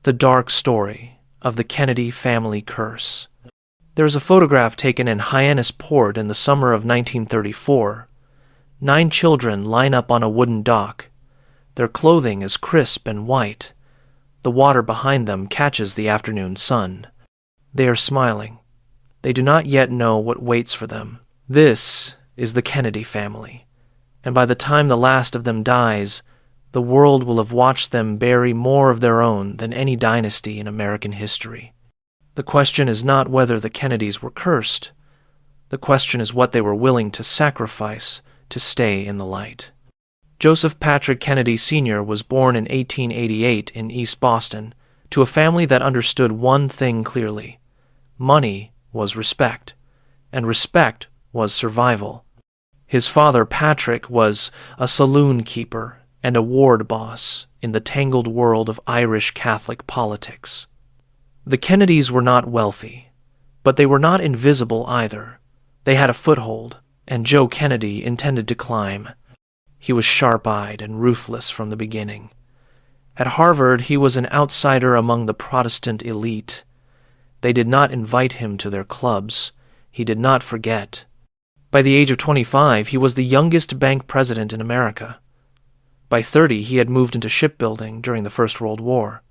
The dark story of the Kennedy family curse. There is a photograph taken in Hyannisport in the summer of 1934. 9 children line up on a wooden dock. Their clothing is crisp and white. The water behind them catches the afternoon sun. They are smiling. They do not yet know what waits for them. This is the Kennedy family, and by the time the last of them dies, the world will have watched them bury more of their own than any dynasty in American history. The question is not whether the Kennedys were cursed. The question is what they were willing to sacrifice to stay in the light. Joseph Patrick Kennedy Sr. was born in 1888 in East Boston to a family that understood one thing clearly. Money was respect, and respect was survival. His father, Patrick, was a saloon keeper and a ward boss in the tangled world of Irish Catholic politics. The Kennedys were not wealthy, but they were not invisible either. They had a foothold, and Joe Kennedy intended to climb. He was sharp-eyed and ruthless from the beginning. At Harvard, he was an outsider among the Protestant elite. They did not invite him to their clubs. He did not forget. By the age of 25, he was the youngest bank president in America. By 30, he had moved into shipbuilding during the First World War.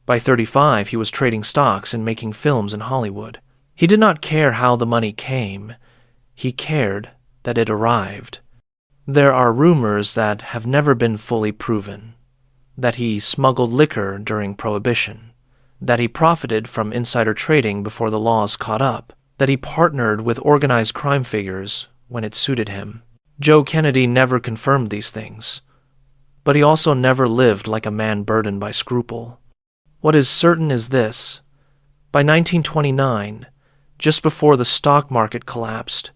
By 35, he was trading stocks and making films in Hollywood. He did not care how the money came. He cared that it arrived. There are rumors that have never been fully proven. That he smuggled liquor during Prohibition. That he profited from insider trading before the laws caught up. That he partnered with organized crime figures when it suited him. Joe Kennedy never confirmed these things. But he also never lived like a man burdened by scruple. What is certain is this. By 1929, just before the stock market collapsed,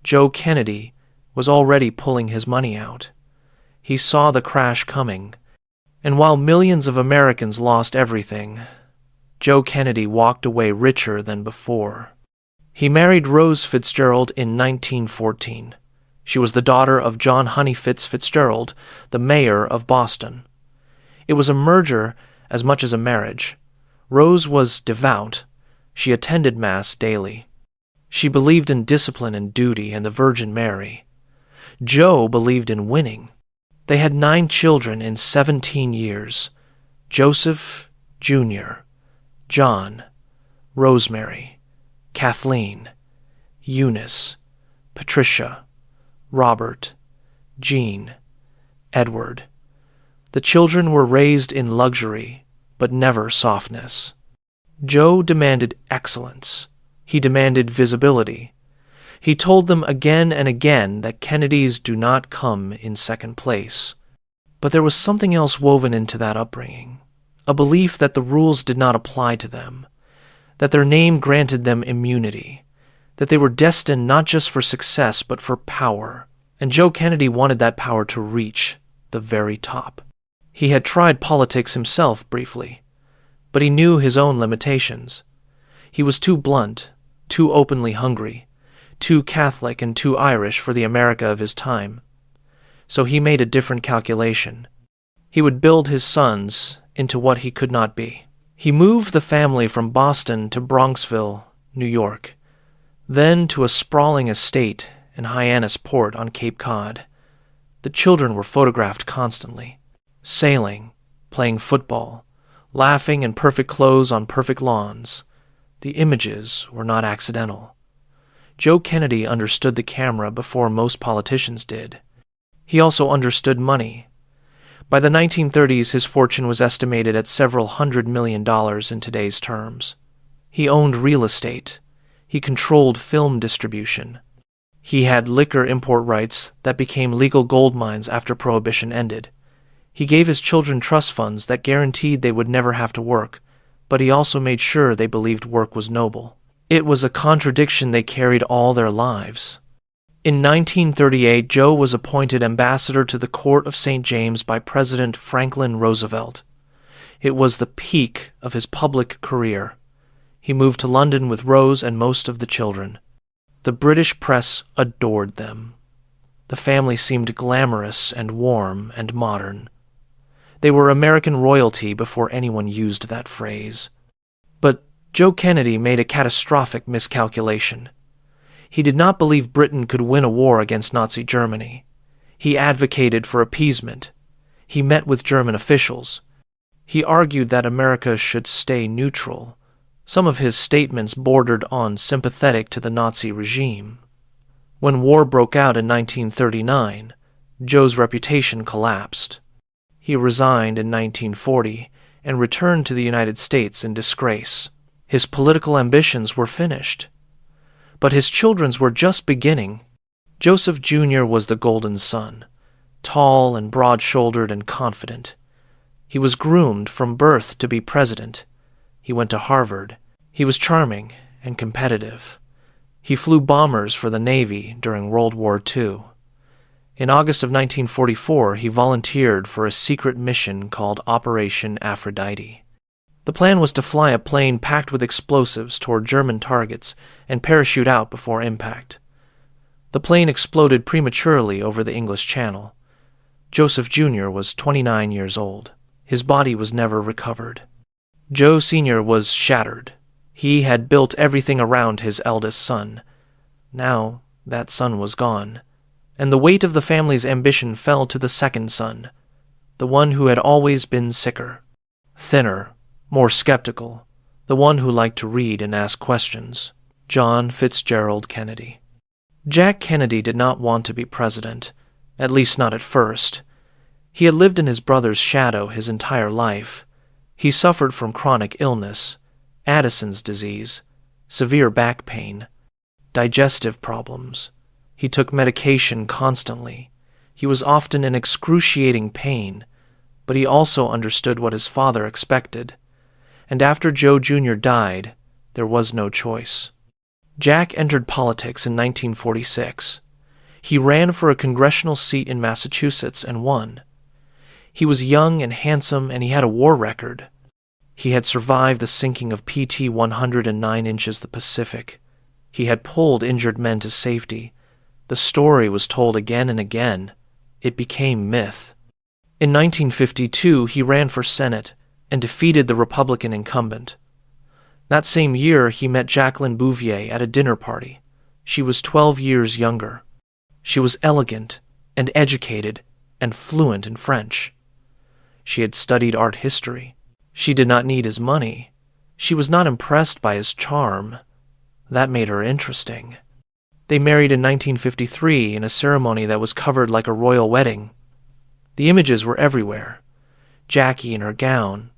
Joe Kennedy was already pulling his money out. He saw the crash coming, and while millions of Americans lost everything, Joe Kennedy walked away richer than before. He married Rose Fitzgerald in 1914. She was the daughter of John Honeyfitz Fitzgerald, the mayor of Boston. It was a merger as much as a marriage. Rose was devout. She attended Mass daily. She believed in discipline and duty and the Virgin Mary. Joe believed in winning. They had 9 children in 17 years. Joseph, Jr., John, Rosemary, Kathleen, Eunice, Patricia, Robert, Jean, Edward. The children were raised in luxury, but never softness. Joe demanded excellence. He demanded visibility. He told them again and again that Kennedys do not come in second place. But there was something else woven into that upbringing, a belief that the rules did not apply to them, that their name granted them immunity, that they were destined not just for success but for power, and Joe Kennedy wanted that power to reach the very top. He had tried politics himself briefly, but he knew his own limitations. He was too blunt, too openly hungry, too Catholic and too Irish for the America of his time. So he made a different calculation. He would build his sons into what he could not be. He moved the family from Boston to Bronxville, New York, then to a sprawling estate in Hyannisport on Cape Cod. The children were photographed constantly, sailing, playing football, laughing in perfect clothes on perfect lawns. The images were not accidental. Joe Kennedy understood the camera before most politicians did. He also understood money. By the 1930s, his fortune was estimated at several $100 million in today's terms. He owned real estate. He controlled film distribution. He had liquor import rights that became legal gold mines after Prohibition ended. He gave his children trust funds that guaranteed they would never have to work, but he also made sure they believed work was noble. It was a contradiction they carried all their lives. In 1938, Joe was appointed ambassador to the Court of St. James by President Franklin Roosevelt. It was the peak of his public career. He moved to London with Rose and most of the children. The British press adored them. The family seemed glamorous and warm and modern. They were American royalty before anyone used that phrase. But Joe Kennedy made a catastrophic miscalculation. He did not believe Britain could win a war against Nazi Germany. He advocated for appeasement. He met with German officials. He argued that America should stay neutral. Some of his statements bordered on sympathetic to the Nazi regime. When war broke out in 1939, Joe's reputation collapsed. He resigned in 1940 and returned to the United States in disgrace. His political ambitions were finished. But his children's were just beginning. Joseph Jr. was the golden son, tall and broad-shouldered and confident. He was groomed from birth to be president. He went to Harvard. He was charming and competitive. He flew bombers for the Navy during World War II. In August of 1944, he volunteered for a secret mission called Operation Aphrodite. The plan was to fly a plane packed with explosives toward German targets and parachute out before impact. The plane exploded prematurely over the English Channel. Joseph Jr. was 29 years old. His body was never recovered. Joe Sr. was shattered. He had built everything around his eldest son. Now that son was gone, and the weight of the family's ambition fell to the second son, the one who had always been sicker, thinner, more skeptical, the one who liked to read and ask questions, John Fitzgerald Kennedy. Jack Kennedy did not want to be president, at least not at first. He had lived in his brother's shadow his entire life. He suffered from chronic illness, Addison's disease, severe back pain, digestive problems. He took medication constantly. He was often in excruciating pain, but he also understood what his father expected. And after Joe Jr. died, there was no choice. Jack entered politics in 1946. He ran for a congressional seat in Massachusetts and won. He was young and handsome, and he had a war record. He had survived the sinking of PT 109 inches the Pacific. He had pulled injured men to safety. The story was told again and again. It became myth. In 1952, he ran for Senate and defeated the Republican incumbent. That same year, he met Jacqueline Bouvier at a dinner party. She was 12 years younger. She was elegant and educated and fluent in French. She had studied art history. She did not need his money. She was not impressed by his charm. That made her interesting. They married in 1953 in a ceremony that was covered like a royal wedding. The images were everywhere. Jackie in her gown,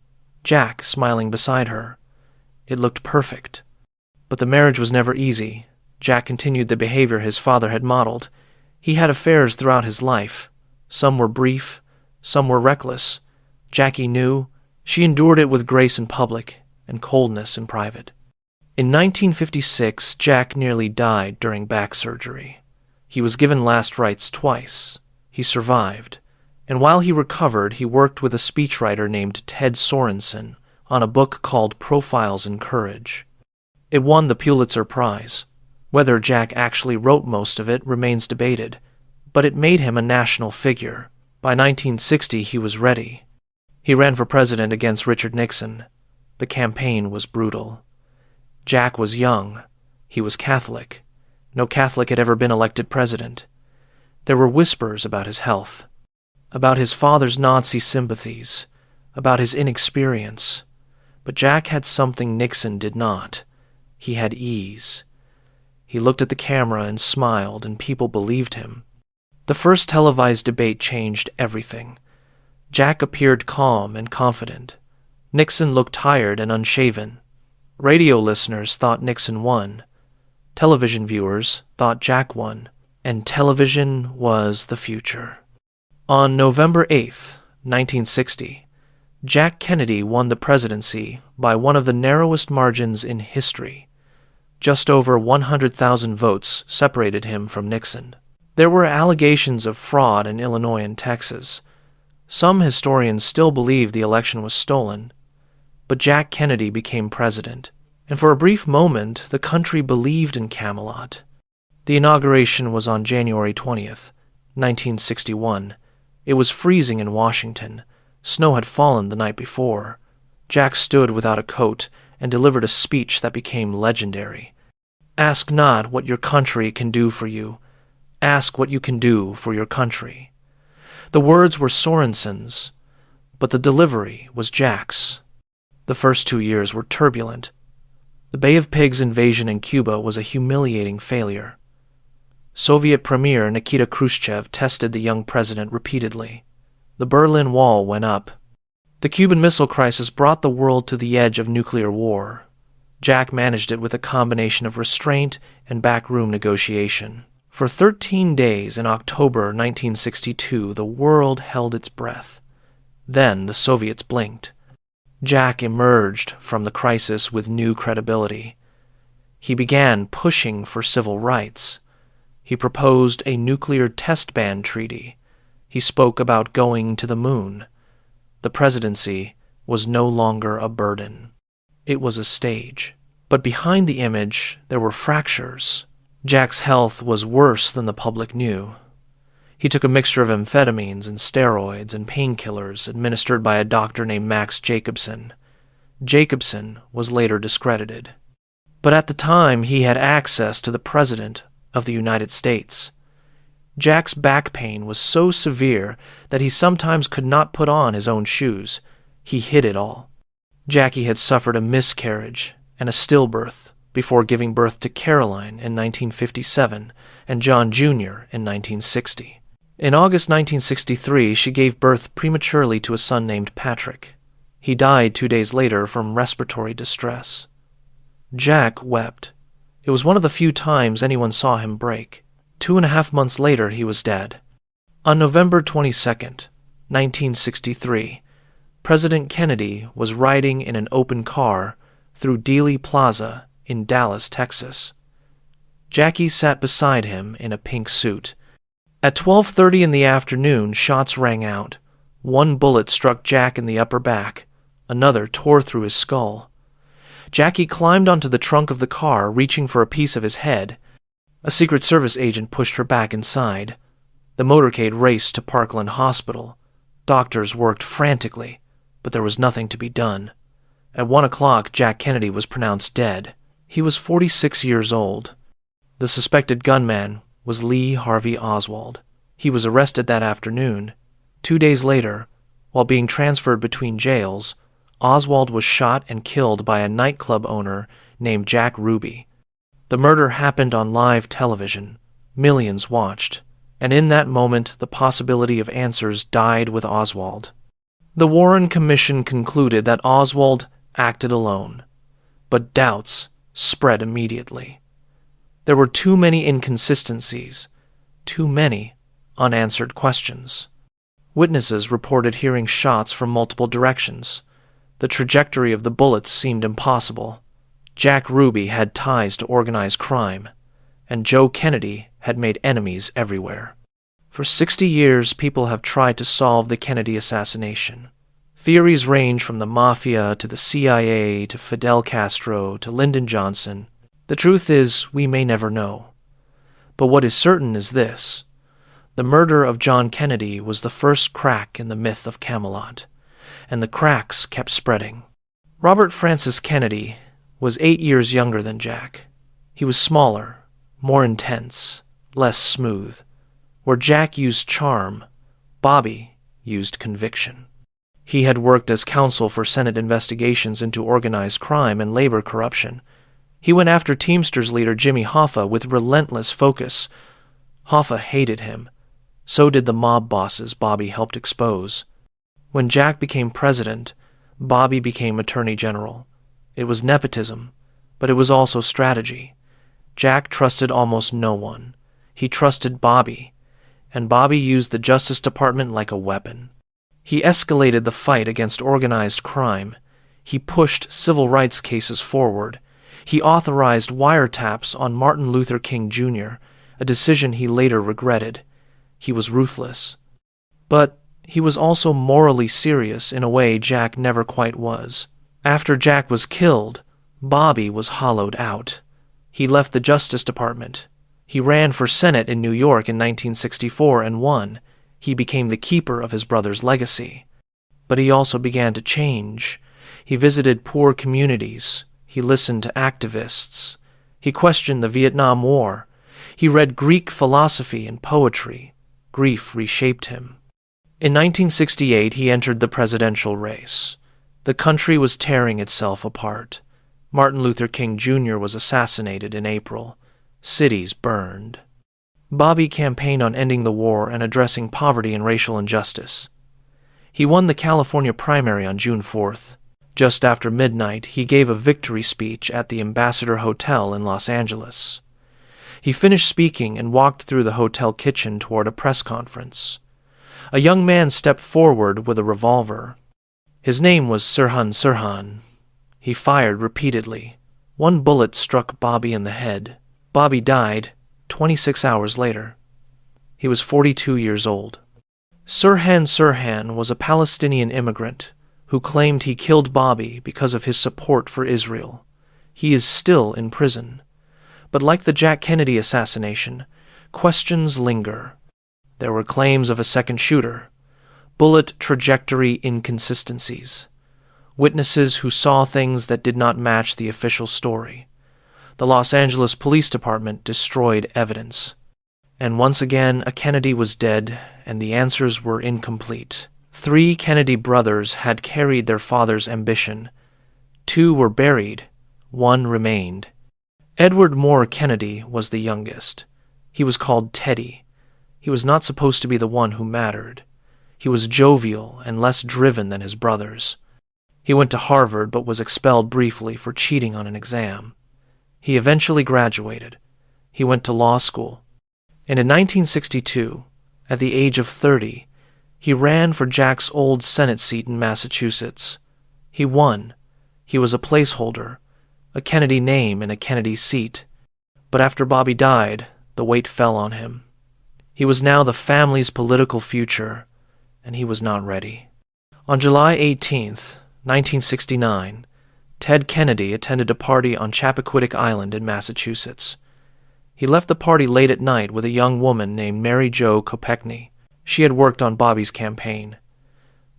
Jack smiling beside her. It looked perfect. But the marriage was never easy. Jack continued the behavior his father had modeled. He had affairs throughout his life. Some were brief, some were reckless. Jackie knew. She endured it with grace in public and coldness in private. In 1956, Jack nearly died during back surgery. He was given last rites twice. He survived, and while he recovered, he worked with a speechwriter named Ted Sorensen on a book called Profiles in Courage. It won the Pulitzer Prize. Whether Jack actually wrote most of it remains debated, but it made him a national figure. By 1960, he was ready. He ran for president against Richard Nixon. The campaign was brutal. Jack was young. He was Catholic. No Catholic had ever been elected president. There were whispers about his health, about his father's Nazi sympathies, about his inexperience. But Jack had something Nixon did not. He had ease. He looked at the camera and smiled, and people believed him. The first televised debate changed everything. Jack appeared calm and confident. Nixon looked tired and unshaven. Radio listeners thought Nixon won. Television viewers thought Jack won. And television was the future. On November 8th, 1960, Jack Kennedy won the presidency by one of the narrowest margins in history. Just over 100,000 votes separated him from Nixon. There were allegations of fraud in Illinois and Texas. Some historians still believe the election was stolen, but Jack Kennedy became president, and for a brief moment, the country believed in Camelot. The inauguration was on January 20th, 1961. It was freezing in Washington. Snow had fallen the night before. Jack stood without a coat and delivered a speech that became legendary. "Ask not what your country can do for you. Ask what you can do for your country." The words were Sorensen's, but the delivery was Jack's. The first 2 years were turbulent. The Bay of Pigs invasion in Cuba was a humiliating failure. Soviet Premier Nikita Khrushchev tested the young president repeatedly. The Berlin Wall went up. The Cuban Missile Crisis brought the world to the edge of nuclear war. Jack managed it with a combination of restraint and backroom negotiation. For 13 days in October 1962, the world held its breath. Then the Soviets blinked. Jack emerged from the crisis with new credibility. He began pushing for civil rights. He proposed a nuclear test ban treaty. He spoke about going to the moon. The presidency was no longer a burden. It was a stage. But behind the image, there were fractures. Jack's health was worse than the public knew. He took a mixture of amphetamines and steroids and painkillers administered by a doctor named Max Jacobson. Jacobson was later discredited. But at the time, he had access to the President of the United States. Jack's back pain was so severe that he sometimes could not put on his own shoes. He hid it all. Jackie had suffered a miscarriage and a stillbirth before giving birth to Caroline in 1957 and John Jr. in 1960. In August 1963, she gave birth prematurely to a son named Patrick. He died 2 days later from respiratory distress. Jack wept. It was one of the few times anyone saw him break. 2.5 months later, he was dead. On November 22nd, 1963, President Kennedy was riding in an open car through Dealey Plaza in Dallas, Texas. Jackie sat beside him in a pink suit. At 12:30 in the afternoon, shots rang out. One bullet struck Jack in the upper back. Another tore through his skull. Jackie climbed onto the trunk of the car, reaching for a piece of his head. A Secret Service agent pushed her back inside. The motorcade raced to Parkland Hospital. Doctors worked frantically, but there was nothing to be done. At 1 o'clock, Jack Kennedy was pronounced dead. He was 46 years old. The suspected gunman was Lee Harvey Oswald. He was arrested that afternoon. 2 days later, while being transferred between jails, Oswald was shot and killed by a nightclub owner named Jack Ruby. The murder happened on live television. Millions watched, and in that moment the possibility of answers died with Oswald. The Warren Commission concluded that Oswald acted alone, but doubts spread immediately. There were too many inconsistencies, too many unanswered questions. Witnesses reported hearing shots from multiple directions. The trajectory of the bullets seemed impossible. Jack Ruby had ties to organized crime, and Joe Kennedy had made enemies everywhere. For 60 years, people have tried to solve the Kennedy assassination. Theories range from the Mafia to the CIA to Fidel Castro to Lyndon Johnson. The truth is, we may never know. But what is certain is this: the murder of John Kennedy was the first crack in the myth of Camelot, and the cracks kept spreading. Robert Francis Kennedy was 8 years younger than Jack. He was smaller, more intense, less smooth. Where Jack used charm, Bobby used conviction. He had worked as counsel for Senate investigations into organized crime and labor corruption. He went after Teamsters leader Jimmy Hoffa with relentless focus. Hoffa hated him. So did the mob bosses Bobby helped expose. When Jack became president, Bobby became attorney general. It was nepotism, but it was also strategy. Jack trusted almost no one. He trusted Bobby, and Bobby used the Justice Department like a weapon. He escalated the fight against organized crime. He pushed civil rights cases forward. He authorized wiretaps on Martin Luther King Jr., a decision he later regretted. He was ruthless. But he was also morally serious in a way Jack never quite was. After Jack was killed, Bobby was hollowed out. He left the Justice Department. He ran for Senate in New York in 1964 and won. He became the keeper of his brother's legacy. But he also began to change. He visited poor communities. He listened to activists. He questioned the Vietnam War. He read Greek philosophy and poetry. Grief reshaped him. In 1968, he entered the presidential race. The country was tearing itself apart. Martin Luther King Jr. was assassinated in April. Cities burned. Bobby campaigned on ending the war and addressing poverty and racial injustice. He won the California primary on June 4th. Just after midnight, he gave a victory speech at the Ambassador Hotel in Los Angeles. He finished speaking and walked through the hotel kitchen toward a press conference. A young man stepped forward with a revolver. His name was Sirhan Sirhan. He fired repeatedly. One bullet struck Bobby in the head. Bobby died 26 hours later. He was 42 years old. Sirhan Sirhan was a Palestinian immigrant who claimed he killed Bobby because of his support for Israel. He is still in prison. But like the Jack Kennedy assassination, questions linger. There were claims of a second shooter, bullet trajectory inconsistencies, witnesses who saw things that did not match the official story. The Los Angeles Police Department destroyed evidence. And once again, a Kennedy was dead, and the answers were incomplete. 3 Kennedy brothers had carried their father's ambition. 2 were buried. 1 remained. Edward Moore Kennedy was the youngest. He was called Teddy. He was not supposed to be the one who mattered. He was jovial and less driven than his brothers. He went to Harvard but was expelled briefly for cheating on an exam. He eventually graduated. He went to law school. And in 1962, at the age of 30, he ran for Jack's old Senate seat in Massachusetts. He won. He was a placeholder, a Kennedy name in a Kennedy seat. But after Bobby died, the weight fell on him. He was now the family's political future, and he was not ready. On July 18th, 1969, Ted Kennedy attended a party on Chappaquiddick Island in Massachusetts. He left the party late at night with a young woman named Mary Jo Kopechne. She had worked on Bobby's campaign.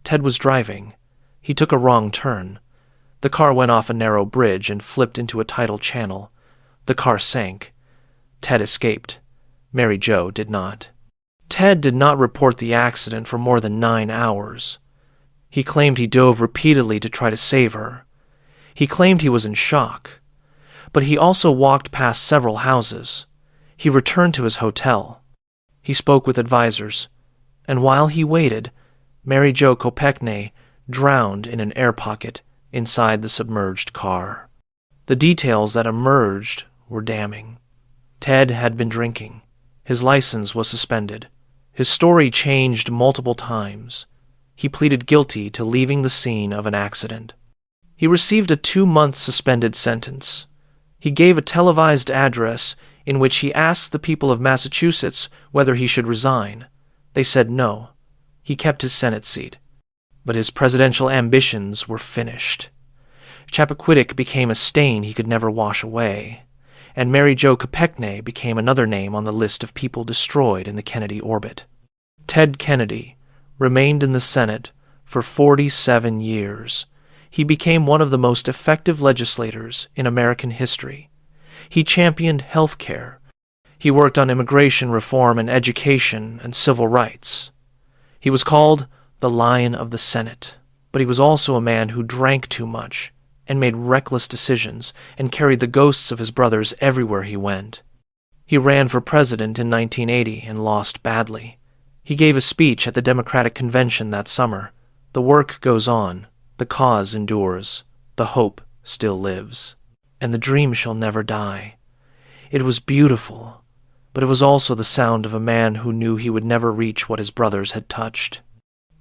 Ted was driving. He took a wrong turn. The car went off a narrow bridge and flipped into a tidal channel. The car sank. Ted escaped. Mary Jo did not. Ted did not report the accident for more than 9 hours. He claimed he dove repeatedly to try to save her. He claimed he was in shock. But he also walked past several houses. He returned to his hotel. He spoke with advisors. And while he waited, Mary Jo Kopechne drowned in an air pocket inside the submerged car. The details that emerged were damning. Ted had been drinking. His license was suspended. His story changed multiple times. He pleaded guilty to leaving the scene of an accident. He received a 2-month suspended sentence. He gave a televised address in which he asked the people of Massachusetts whether he should resign. They said no. He kept his Senate seat. But his presidential ambitions were finished. Chappaquiddick became a stain he could never wash away, and Mary Jo Kopechne became another name on the list of people destroyed in the Kennedy orbit. Ted Kennedy remained in the Senate for 47 years. He became one of the most effective legislators in American history. He championed health care. He worked on immigration reform and education and civil rights. He was called the Lion of the Senate, but he was also a man who drank too much and made reckless decisions and carried the ghosts of his brothers everywhere he went. He ran for president in 1980 and lost badly. He gave a speech at the Democratic Convention that summer. The work goes on, the cause endures, the hope still lives, and the dream shall never die. It was beautiful, but it was also the sound of a man who knew he would never reach what his brothers had touched.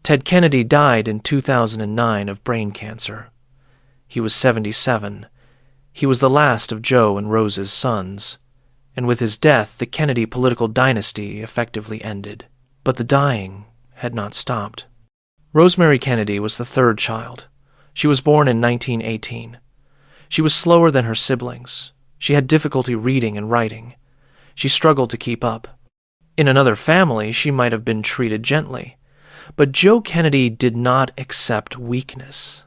Ted Kennedy died in 2009 of brain cancer. He was 77. He was the last of Joe and Rose's sons, and with his death, the Kennedy political dynasty effectively ended. But the dying had not stopped. Rosemary Kennedy was the 3rd child. She was born in 1918. She was slower than her siblings. She had difficulty reading and writing. She struggled to keep up. In another family, she might have been treated gently. But Joe Kennedy did not accept weakness.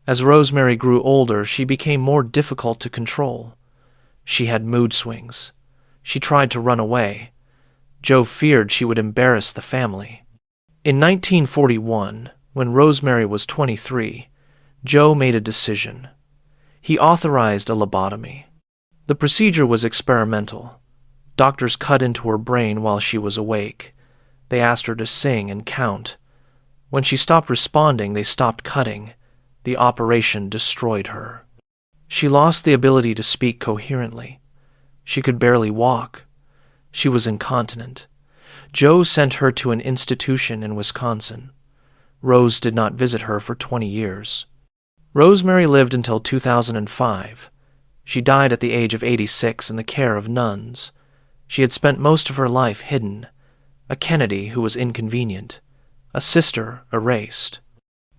As Rosemary grew older, she became more difficult to control. She had mood swings. She tried to run away. Joe feared she would embarrass the family. In 1941, when Rosemary was 23, Joe made a decision. He authorized a lobotomy. The procedure was experimental. Doctors cut into her brain while she was awake. They asked her to sing and count. When she stopped responding, they stopped cutting. The operation destroyed her. She lost the ability to speak coherently. She could barely walk. She was incontinent. Joe sent her to an institution in Wisconsin. Rose did not visit her for 20 years. Rosemary lived until 2005. She died at the age of 86 in the care of nuns. She had spent most of her life hidden. A Kennedy who was inconvenient. A sister erased.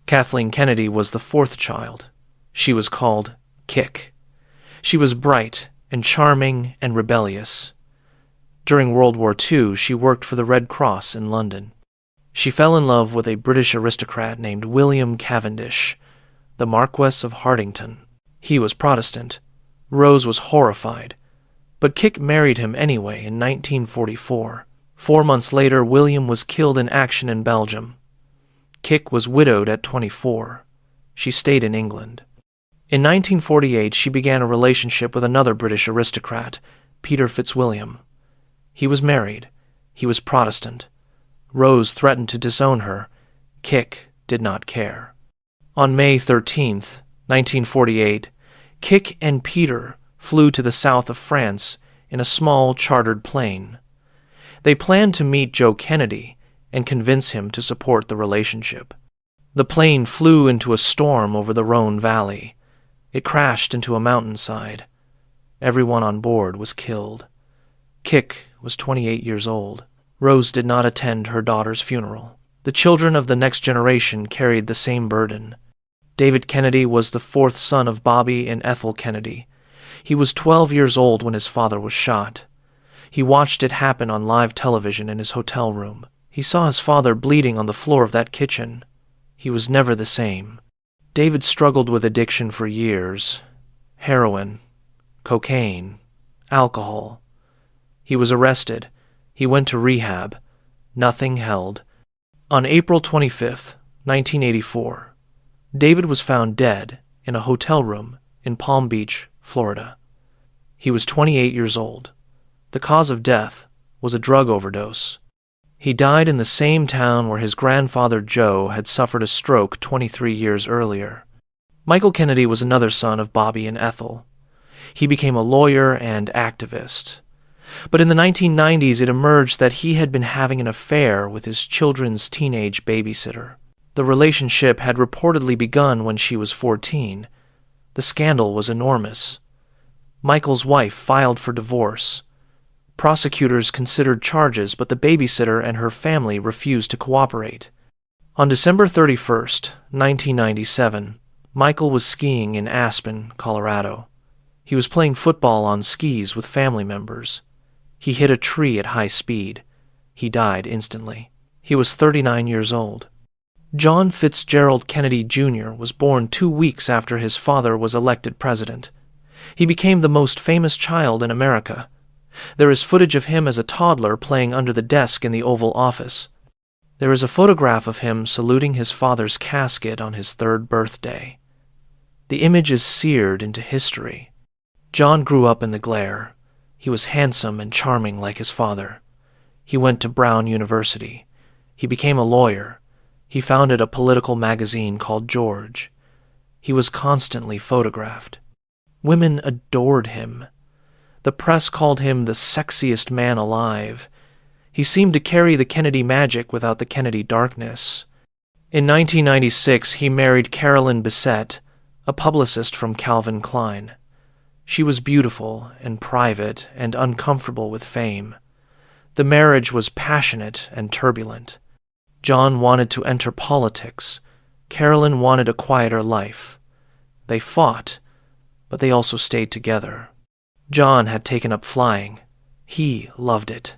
Kathleen Kennedy was the fourth child. She was called Kick. She was bright and charming and rebellious. During World War II, she worked for the Red Cross in London. She fell in love with a British aristocrat named William Cavendish, the Marquess of Hartington. He was Protestant. Rose was horrified, but Kick married him anyway in 1944. 4 months later, William was killed in action in Belgium. Kick was widowed at 24. She stayed in England. In 1948, she began a relationship with another British aristocrat, Peter Fitzwilliam. He was married. He was Protestant. Rose threatened to disown her. Kick did not care. On May 13, 1948, Kick and Peter flew to the south of France in a small chartered plane. They planned to meet Joe Kennedy and convince him to support the relationship. The plane flew into a storm over the Rhone Valley. It crashed into a mountainside. Everyone on board was killed. Kick was 28 years old. Rose did not attend her daughter's funeral. The children of the next generation carried the same burden. David Kennedy was the fourth son of Bobby and Ethel Kennedy. He was 12 years old when his father was shot. He watched it happen on live television in his hotel room. He saw his father bleeding on the floor of that kitchen. He was never the same. David struggled with addiction for years. Heroin, cocaine, alcohol. He was arrested. He went to rehab. Nothing held. On April 25, 1984, David was found dead in a hotel room in Palm Beach, Florida. He was 28 years old. The cause of death was a drug overdose. He died in the same town where his grandfather Joe had suffered a stroke 23 years earlier. Michael Kennedy was another son of Bobby and Ethel. He became a lawyer and activist. But in the 1990s, it emerged that he had been having an affair with his children's teenage babysitter. The relationship had reportedly begun when she was 14. The scandal was enormous. Michael's wife filed for divorce. Prosecutors considered charges, but the babysitter and her family refused to cooperate. On December 31st, 1997, Michael was skiing in Aspen, Colorado. He was playing football on skis with family members. He hit a tree at high speed. He died instantly. He was 39 years old. John Fitzgerald Kennedy Jr. was born 2 weeks after his father was elected president. He became the most famous child in America. There is footage of him as a toddler playing under the desk in the Oval Office. There is a photograph of him saluting his father's casket on his 3rd birthday. The image is seared into history. John grew up in the glare. He was handsome and charming like his father. He went to Brown University. He became a lawyer. He founded a political magazine called George. He was constantly photographed. Women adored him. The press called him the sexiest man alive. He seemed to carry the Kennedy magic without the Kennedy darkness. In 1996, he married Carolyn Bissett, a publicist from Calvin Klein. She was beautiful and private and uncomfortable with fame. The marriage was passionate and turbulent. John wanted to enter politics. Carolyn wanted a quieter life. They fought, but they also stayed together. John had taken up flying. He loved it,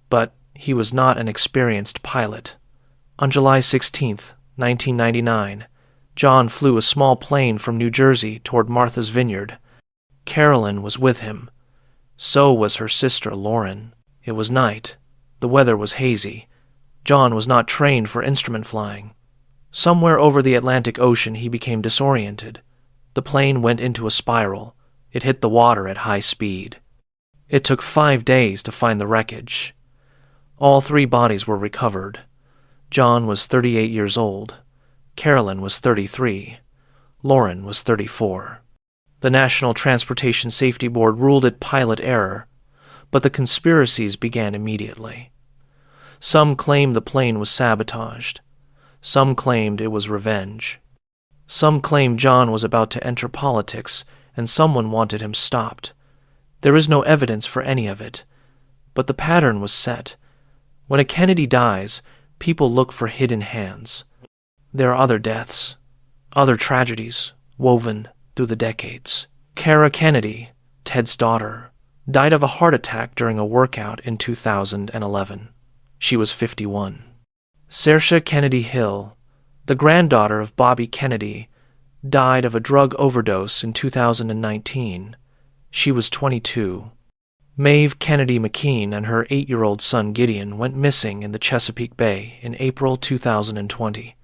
but he was not an experienced pilot. On July 16, 1999, John flew a small plane from New Jersey toward Martha's Vineyard. Carolyn was with him. So was her sister Lauren. It was night. The weather was hazy. John was not trained for instrument flying. Somewhere over the Atlantic Ocean he became disoriented. The plane went into a spiral. It hit the water at high speed. It took 5 days to find the wreckage. All 3 bodies were recovered. John was 38 years old. Carolyn was 33. Lauren was 34. The National Transportation Safety Board ruled it pilot error, but the conspiracies began immediately. Some claimed the plane was sabotaged. Some claimed it was revenge. Some claimed John was about to enter politics and someone wanted him stopped. There is no evidence for any of it, but the pattern was set. When a Kennedy dies, people look for hidden hands. There are other deaths, other tragedies woven through the decades. Kara Kennedy, Ted's daughter, died of a heart attack during a workout in 2011. She was 51. Saoirse Kennedy Hill, the granddaughter of Bobby Kennedy, died of a drug overdose in 2019. She was 22. Maeve Kennedy McKean and her 8-year-old son Gideon went missing in the Chesapeake Bay in April 2020.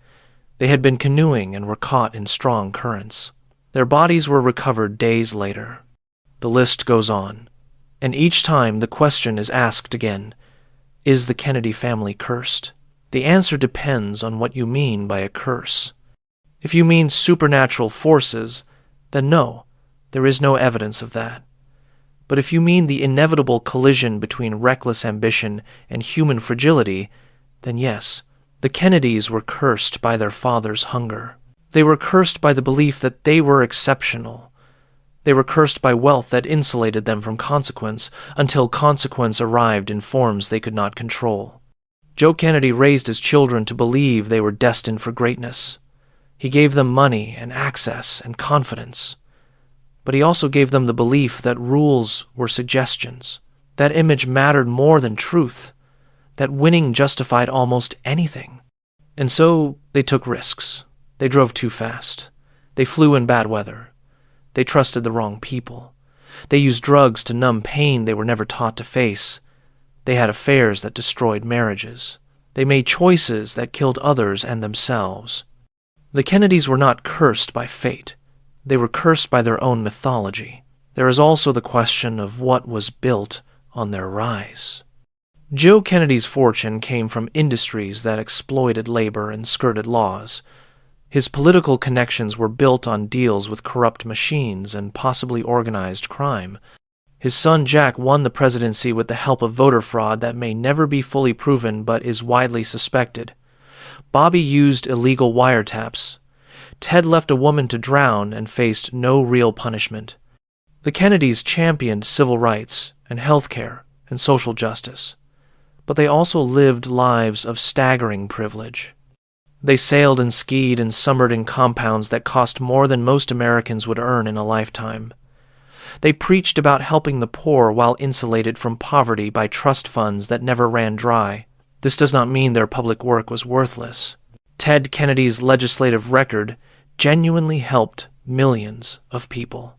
They had been canoeing and were caught in strong currents. Their bodies were recovered days later. The list goes on, and each time the question is asked again, is the Kennedy family cursed? The answer depends on what you mean by a curse. If you mean supernatural forces, then no, there is no evidence of that. But if you mean the inevitable collision between reckless ambition and human fragility, then yes, the Kennedys were cursed by their father's hunger. They were cursed by the belief that they were exceptional. They were cursed by wealth that insulated them from consequence until consequence arrived in forms they could not control. Joe Kennedy raised his children to believe they were destined for greatness. He gave them money and access and confidence. But he also gave them the belief that rules were suggestions, that image mattered more than truth, that winning justified almost anything. And so they took risks. They drove too fast. They flew in bad weather. They trusted the wrong people. They used drugs to numb pain they were never taught to face. They had affairs that destroyed marriages. They made choices that killed others and themselves. The Kennedys were not cursed by fate. They were cursed by their own mythology. There is also the question of what was built on their rise. Joe Kennedy's fortune came from industries that exploited labor and skirted laws. His political connections were built on deals with corrupt machines and possibly organized crime. His son Jack won the presidency with the help of voter fraud that may never be fully proven but is widely suspected. Bobby used illegal wiretaps. Ted left a woman to drown and faced no real punishment. The Kennedys championed civil rights and health care and social justice, but they also lived lives of staggering privilege. They sailed and skied and summered in compounds that cost more than most Americans would earn in a lifetime. They preached about helping the poor while insulated from poverty by trust funds that never ran dry. This does not mean their public work was worthless. Ted Kennedy's legislative record genuinely helped millions of people.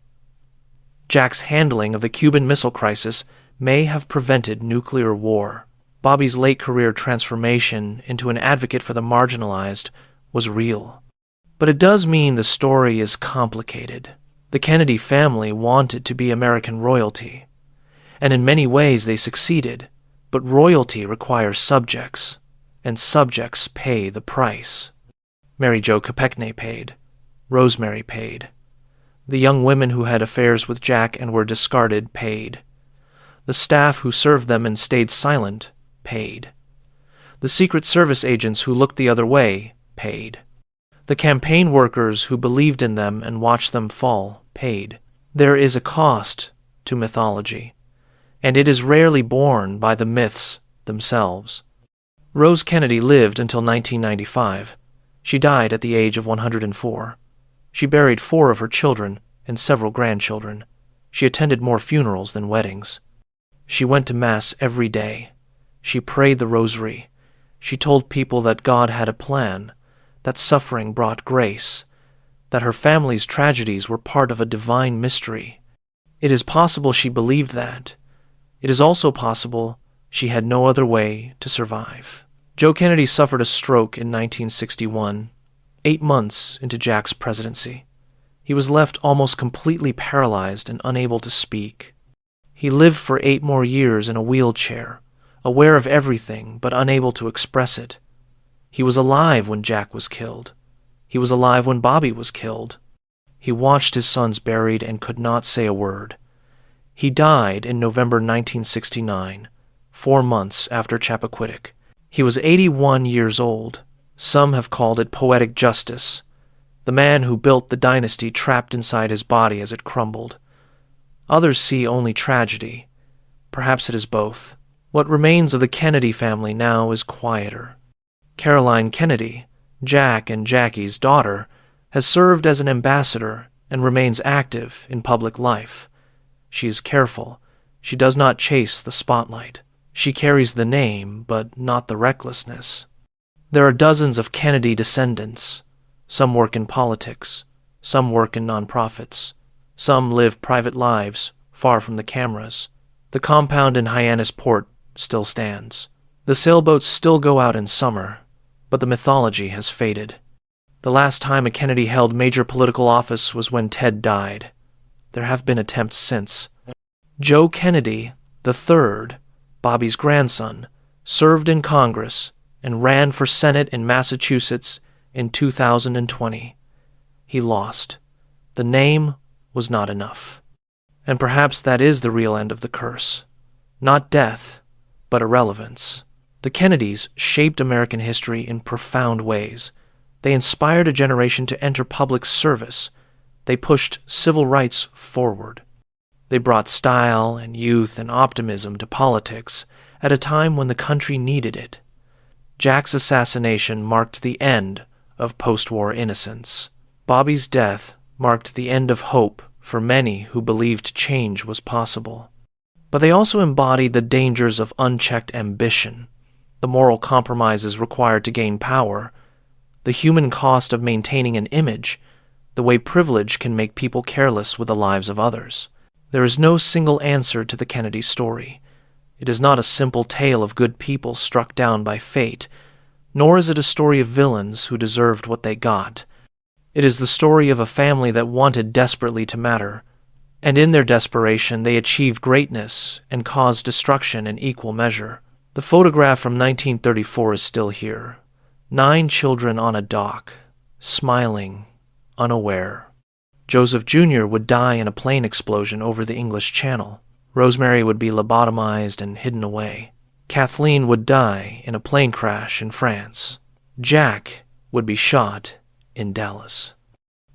Jack's handling of the Cuban Missile Crisis may have prevented nuclear war. Bobby's late career transformation into an advocate for the marginalized was real. But it does mean the story is complicated. The Kennedy family wanted to be American royalty, and in many ways they succeeded, but royalty requires subjects, and subjects pay the price. Mary Jo Kopechne paid. Rosemary paid. The young women who had affairs with Jack and were discarded paid. The staff who served them and stayed silent paid. The Secret Service agents who looked the other way paid. The campaign workers who believed in them and watched them fall paid. There is a cost to mythology, and it is rarely borne by the myths themselves. Rose Kennedy lived until 1995. She died at the age of 104. She buried 4 of her children and several grandchildren. She attended more funerals than weddings. She went to Mass every day. She prayed the rosary. She told people that God had a plan, that suffering brought grace, that her family's tragedies were part of a divine mystery. It is possible she believed that. It is also possible she had no other way to survive. Joe Kennedy suffered a stroke in 1961, 8 months into Jack's presidency. He was left almost completely paralyzed and unable to speak. He lived for 8 more years in a wheelchair, aware of everything but unable to express it. He was alive when Jack was killed. He was alive when Bobby was killed. He watched his sons buried and could not say a word. He died in November 1969, 4 months after Chappaquiddick. He was 81 years old. Some have called it poetic justice. The man who built the dynasty trapped inside his body as it crumbled. Others see only tragedy. Perhaps it is both. What remains of the Kennedy family now is quieter. Caroline Kennedy, Jack and Jackie's daughter, has served as an ambassador and remains active in public life. She is careful. She does not chase the spotlight. She carries the name, but not the recklessness. There are dozens of Kennedy descendants. Some work in politics. Some work in nonprofits. Some live private lives, far from the cameras. The compound in Hyannisport still stands. The sailboats still go out in summer, but the mythology has faded. The last time a Kennedy held major political office was when Ted died. There have been attempts since. Joe Kennedy, III, Bobby's grandson, served in Congress and ran for Senate in Massachusetts in 2020. He lost. The name was not enough. And perhaps that is the real end of the curse. Not death, but irrelevance. The Kennedys shaped American history in profound ways. They inspired a generation to enter public service. They pushed civil rights forward. They brought style and youth and optimism to politics at a time when the country needed it. Jack's assassination marked the end of post-war innocence. Bobby's death marked the end of hope for many who believed change was possible. But they also embodied the dangers of unchecked ambition, the moral compromises required to gain power, the human cost of maintaining an image, the way privilege can make people careless with the lives of others. There is no single answer to the Kennedy story. It is not a simple tale of good people struck down by fate, nor is it a story of villains who deserved what they got. It is the story of a family that wanted desperately to matter, and in their desperation they achieved greatness and caused destruction in equal measure. The photograph from 1934 is still here. 9 children on a dock, smiling, unaware. Joseph Jr. would die in a plane explosion over the English Channel. Rosemary would be lobotomized and hidden away. Kathleen would die in a plane crash in France. Jack would be shot in Dallas.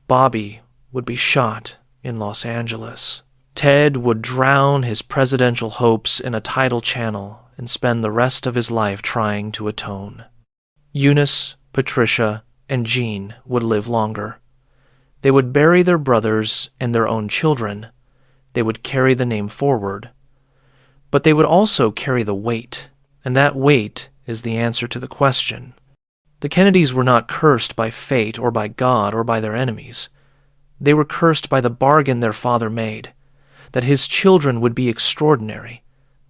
Bobby would be shot in Los Angeles. Ted would drown his presidential hopes in a tidal channel and spend the rest of his life trying to atone. Eunice, Patricia, and Jean would live longer. They would bury their brothers and their own children. They would carry the name forward. But they would also carry the weight, and that weight is the answer to the question. The Kennedys were not cursed by fate or by God or by their enemies. They were cursed by the bargain their father made, that his children would be extraordinary,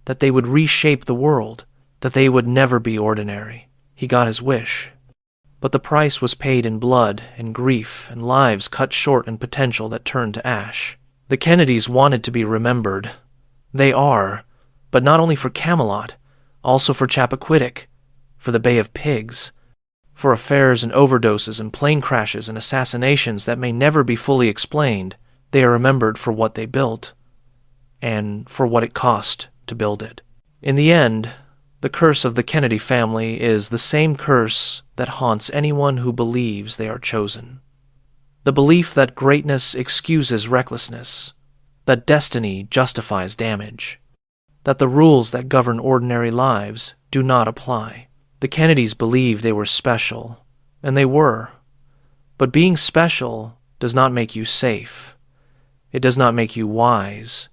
that they would reshape the world, that they would never be ordinary. He got his wish. But the price was paid in blood and grief and lives cut short and potential that turned to ash. The Kennedys wanted to be remembered. They are, but not only for Camelot, also for Chappaquiddick, for the Bay of Pigs, for affairs and overdoses and plane crashes and assassinations that may never be fully explained. They are remembered for what they built, and for what it cost to build it. In the end, the curse of the Kennedy family is the same curse that haunts anyone who believes they are chosen. The belief that greatness excuses recklessness, that destiny justifies damage, that the rules that govern ordinary lives do not apply. The Kennedys believed they were special, and they were. But being special does not make you safe. It does not make you wise.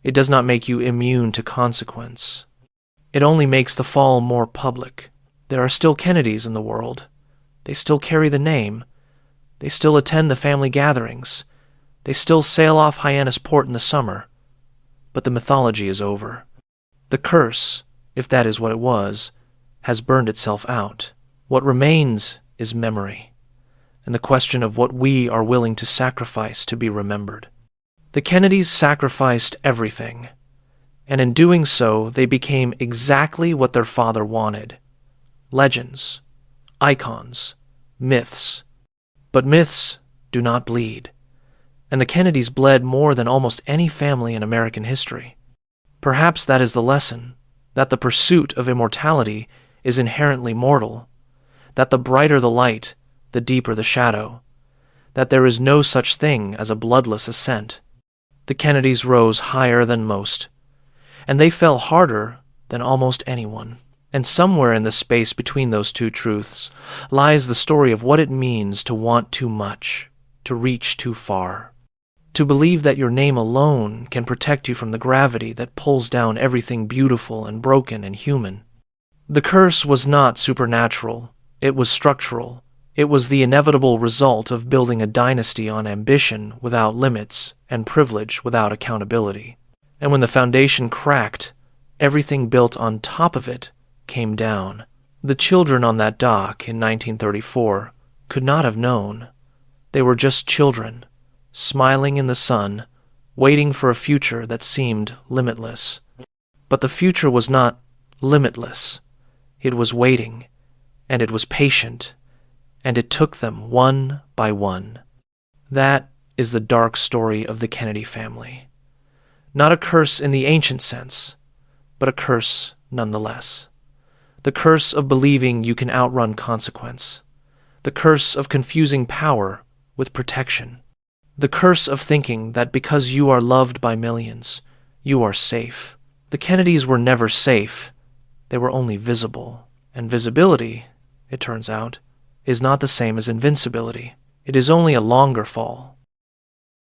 It does not make you immune to consequence. It only makes the fall more public. There are still Kennedys in the world. They still carry the name. They still attend the family gatherings. They still sail off Hyannis Port in the summer. But the mythology is over. The curse, if that is what it was, has burned itself out. What remains is memory, and the question of what we are willing to sacrifice to be remembered. The Kennedys sacrificed everything, and in doing so, they became exactly what their father wanted: legends, icons, myths. But myths do not bleed, and the Kennedys bled more than almost any family in American history. Perhaps that is the lesson, that the pursuit of immortality is inherently mortal, that the brighter the light, the deeper the shadow, that there is no such thing as a bloodless ascent. The Kennedys rose higher than most, and they fell harder than almost anyone. And somewhere in the space between those two truths lies the story of what it means to want too much, to reach too far, to believe that your name alone can protect you from the gravity that pulls down everything beautiful and broken and human. The curse was not supernatural, it was structural. It was the inevitable result of building a dynasty on ambition without limits and privilege without accountability. And when the foundation cracked, everything built on top of it came down. The children on that dock in 1934 could not have known. They were just children, smiling in the sun, waiting for a future that seemed limitless. But the future was not limitless. It was waiting, and it was patient, and it took them one by one. That is the dark story of the Kennedy family. Not a curse in the ancient sense, but a curse nonetheless. The curse of believing you can outrun consequence. The curse of confusing power with protection. The curse of thinking that because you are loved by millions, you are safe. The Kennedys were never safe. They were only visible. And visibility, it turns out, is not the same as invincibility. It is only a longer fall.